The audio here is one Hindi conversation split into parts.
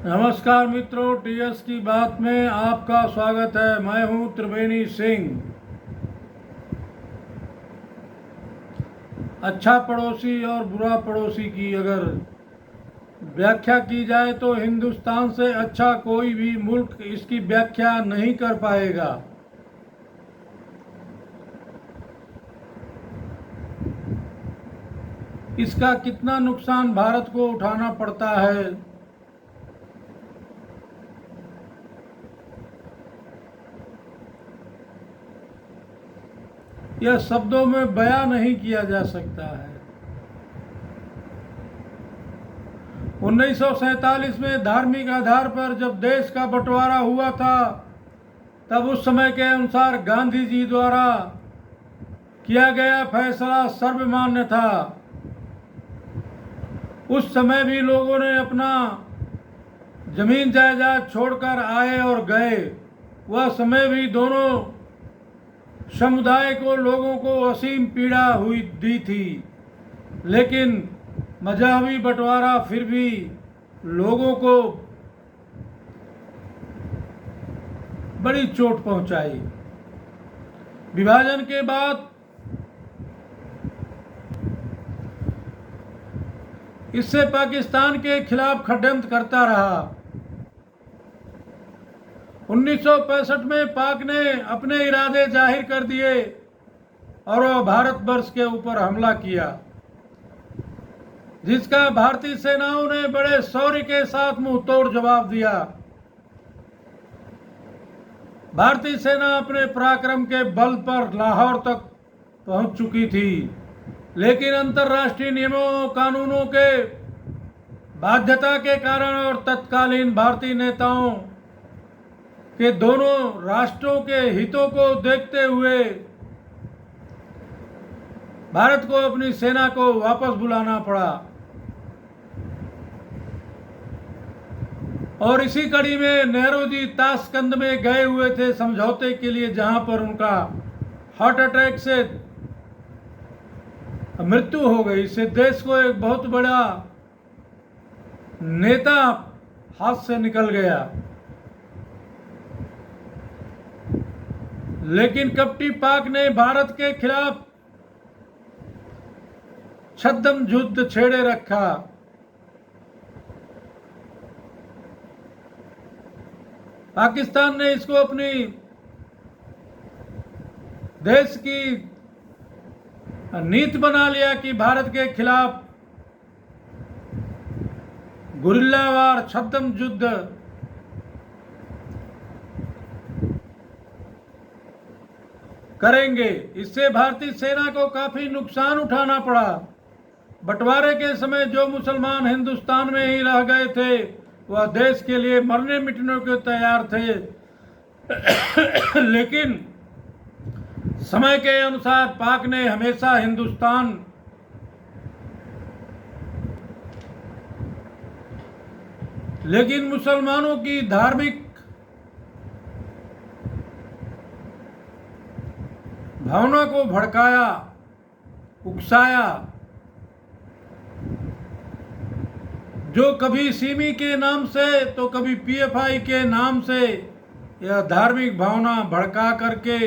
नमस्कार मित्रों, टीएस की बात में आपका स्वागत है। मैं हूं त्रिवेणी सिंह। अच्छा पड़ोसी और बुरा पड़ोसी की अगर व्याख्या की जाए तो हिंदुस्तान से अच्छा कोई भी मुल्क इसकी व्याख्या नहीं कर पाएगा। इसका कितना नुकसान भारत को उठाना पड़ता है, यह शब्दों में बयां नहीं किया जा सकता है। 1947 में धार्मिक आधार पर जब देश का बंटवारा हुआ था, तब उस समय के अनुसार गांधी जी द्वारा किया गया फैसला सर्वमान्य था। उस समय भी लोगों ने अपना जमीन जायदाद छोड़कर आए और गए। वह समय भी दोनों समुदाय को लोगों को असीम पीड़ा हुई दी थी, लेकिन मजहबी बंटवारा फिर भी लोगों को बड़ी चोट पहुंचाई। विभाजन के बाद इससे पाकिस्तान के खिलाफ षड्यंत्र करता रहा। 1965 में पाक ने अपने इरादे जाहिर कर दिए और वह भारतवर्ष के ऊपर हमला किया, जिसका भारतीय सेनाओं ने बड़े शौर्य के साथ मुंह तोड़ जवाब दिया। भारतीय सेना अपने पराक्रम के बल पर लाहौर तक पहुंच चुकी थी, लेकिन अंतर्राष्ट्रीय नियमों कानूनों के बाध्यता के कारण और तत्कालीन भारतीय नेताओं के दोनों राष्ट्रों के हितों को देखते हुए भारत को अपनी सेना को वापस बुलाना पड़ा। और इसी कड़ी में नेहरू जी ताशकंद में गए हुए थे समझौते के लिए, जहां पर उनका हार्ट अटैक से मृत्यु हो गई। इससे देश को एक बहुत बड़ा नेता हाथ से निकल गया। लेकिन कपटी पाक ने भारत के खिलाफ छद्म युद्ध छेड़े रखा। पाकिस्तान ने इसको अपनी देश की नीति बना लिया कि भारत के खिलाफ गुरिल्लावार छद्म युद्ध करेंगे। इससे भारतीय सेना को काफी नुकसान उठाना पड़ा। बंटवारे के समय जो मुसलमान हिंदुस्तान में ही रह गए थे, वह देश के लिए मरने मिटने को तैयार थे। लेकिन समय के अनुसार पाक ने हमेशा हिंदुस्तान लेकिन मुसलमानों की धार्मिक भावना को भड़काया, उकसाया। जो कभी सिमी के नाम से तो कभी पीएफआई के नाम से यह धार्मिक भावना भड़का करके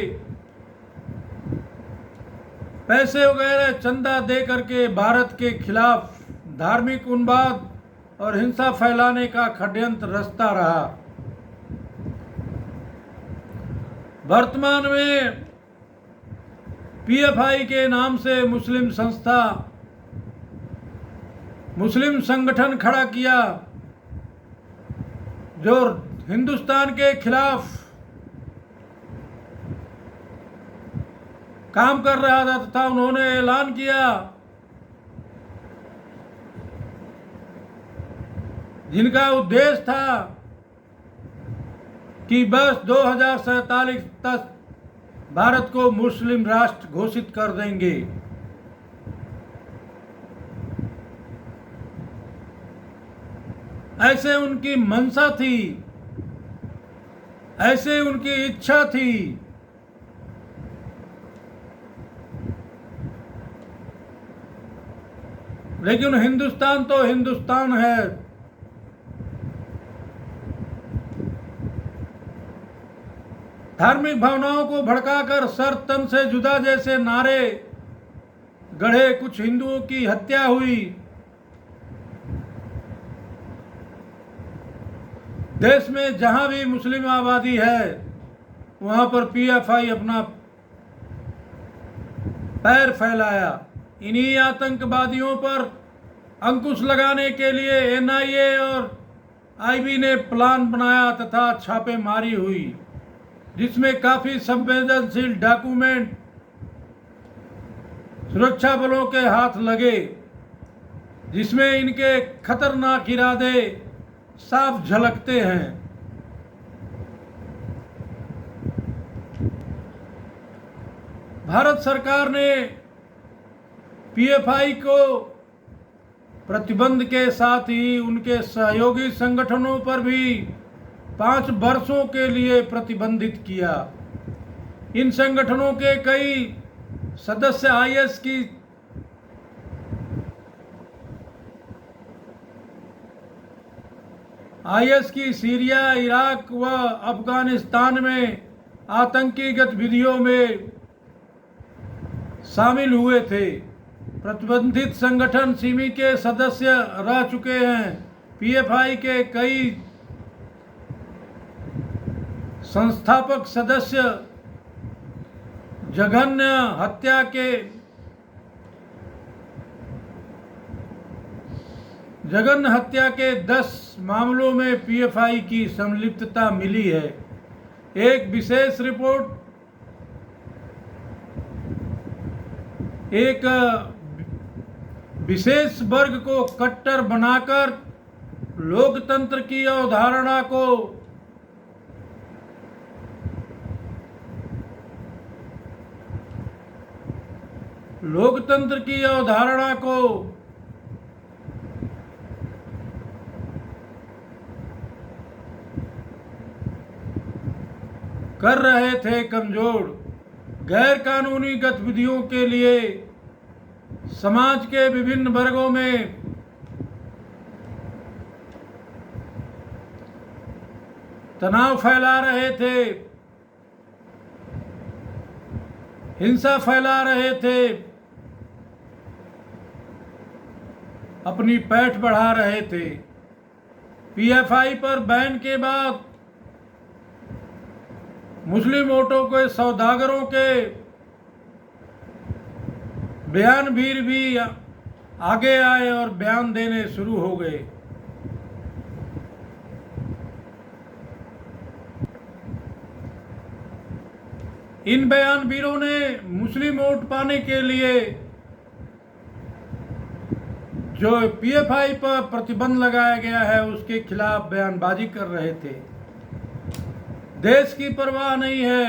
पैसे वगैरह चंदा दे करके भारत के खिलाफ धार्मिक उन्माद और हिंसा फैलाने का षड्यंत्र रचता रहा। वर्तमान में पीएफआई के नाम से मुस्लिम संस्था, मुस्लिम संगठन खड़ा किया, जो हिंदुस्तान के खिलाफ काम कर रहा था, तथा उन्होंने ऐलान किया, जिनका उद्देश्य था कि बस 2047 तक भारत को मुस्लिम राष्ट्र घोषित कर देंगे। ऐसे उनकी मंशा थी, ऐसे उनकी इच्छा थी। लेकिन हिंदुस्तान तो हिंदुस्तान है। धार्मिक भावनाओं को भड़काकर सर तन से जुदा जैसे नारे गढ़े कुछ हिंदुओं की हत्या हुई। देश में जहां भी मुस्लिम आबादी है वहां पर पीएफआई अपना पैर फैलाया। इन्हीं आतंकवादियों पर अंकुश लगाने के लिए एनआईए और आईबी ने प्लान बनाया तथा छापेमारी हुई, जिसमें काफी संवेदनशील डॉक्यूमेंट सुरक्षा बलों के हाथ लगे, जिसमें इनके खतरनाक इरादे साफ झलकते हैं। भारत सरकार ने पीएफआई को प्रतिबंध के साथ ही उनके सहयोगी संगठनों पर भी 5 वर्षों के लिए प्रतिबंधित किया। इन संगठनों के कई सदस्य आईएस की सीरिया, इराक व अफगानिस्तान में आतंकी गतिविधियों में शामिल हुए थे। प्रतिबंधित संगठन सिमी के सदस्य रह चुके हैं। पीएफआई के कई संस्थापक सदस्य जघन्य हत्या के 10 मामलों में पीएफआई की संलिप्तता मिली है। एक विशेष रिपोर्ट एक विशेष वर्ग को कट्टर बनाकर लोकतंत्र की अवधारणा को कर रहे थे कमजोर। गैर कानूनी गतिविधियों के लिए समाज के विभिन्न वर्गों में तनाव फैला रहे थे, हिंसा फैला रहे थे, अपनी पैठ बढ़ा रहे थे। पीएफआई पर बैन के बाद मुस्लिम वोटों के सौदागरों के बयानवीर भी आगे आए और बयान देने शुरू हो गए। इन बयानवीरों ने मुस्लिम वोट पाने के लिए जो पीएफआई पर प्रतिबंध लगाया गया है उसके खिलाफ बयानबाजी कर रहे थे। देश की परवाह नहीं है,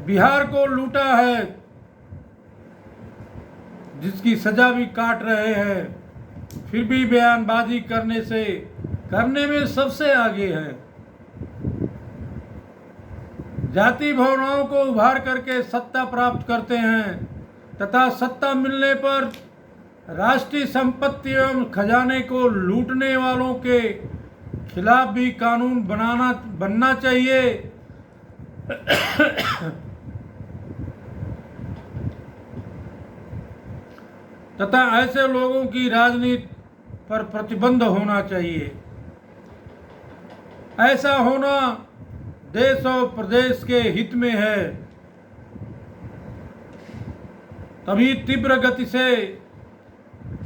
बिहार को लूटा है जिसकी सजा भी काट रहे हैं, फिर भी बयानबाजी करने में सबसे आगे हैं। जाति भावनाओं को उभार करके सत्ता प्राप्त करते हैं तथा सत्ता मिलने पर राष्ट्रीय संपत्ति एवं खजाने को लूटने वालों के खिलाफ भी कानून बनना चाहिए। तथा ऐसे लोगों की राजनीति पर प्रतिबंध होना चाहिए। ऐसा होना देश और प्रदेश के हित में है। तभी तीव्र गति से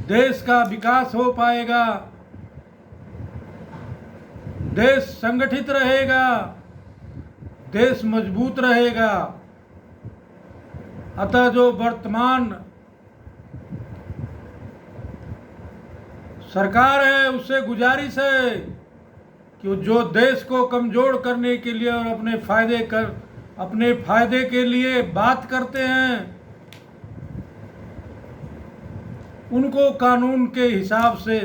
देश का विकास हो पाएगा, देश संगठित रहेगा, देश मजबूत रहेगा। अतः जो वर्तमान सरकार है उससे गुजारिश है कि जो देश को कमजोर करने के लिए और अपने फायदे के लिए बात करते हैं उनको कानून के हिसाब से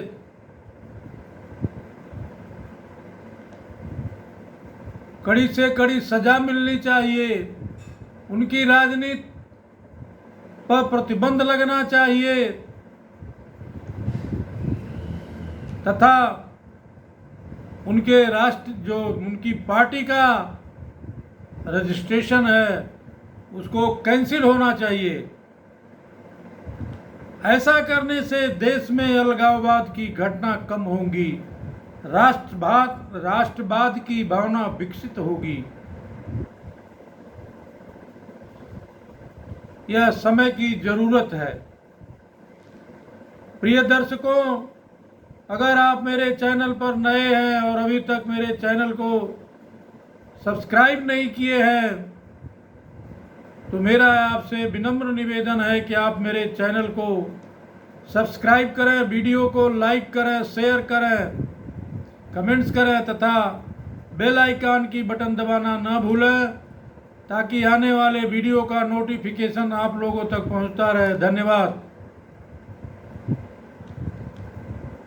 कड़ी से कड़ी सजा मिलनी चाहिए। उनकी राजनीति पर प्रतिबंध लगना चाहिए तथा उनके जो उनकी पार्टी का रजिस्ट्रेशन है उसको कैंसिल होना चाहिए। ऐसा करने से देश में अलगाववाद की घटना कम होंगी, राष्ट्रवाद की भावना विकसित होगी। यह समय की जरूरत है। प्रिय दर्शकों, अगर आप मेरे चैनल पर नए हैं और अभी तक मेरे चैनल को सब्सक्राइब नहीं किए हैं तो मेरा आपसे विनम्र निवेदन है कि आप मेरे चैनल को सब्सक्राइब करें, वीडियो को लाइक करें, शेयर करें, कमेंट्स करें तथा बेल आइकन की बटन दबाना ना भूलें ताकि आने वाले वीडियो का नोटिफिकेशन आप लोगों तक पहुंचता रहे। धन्यवाद।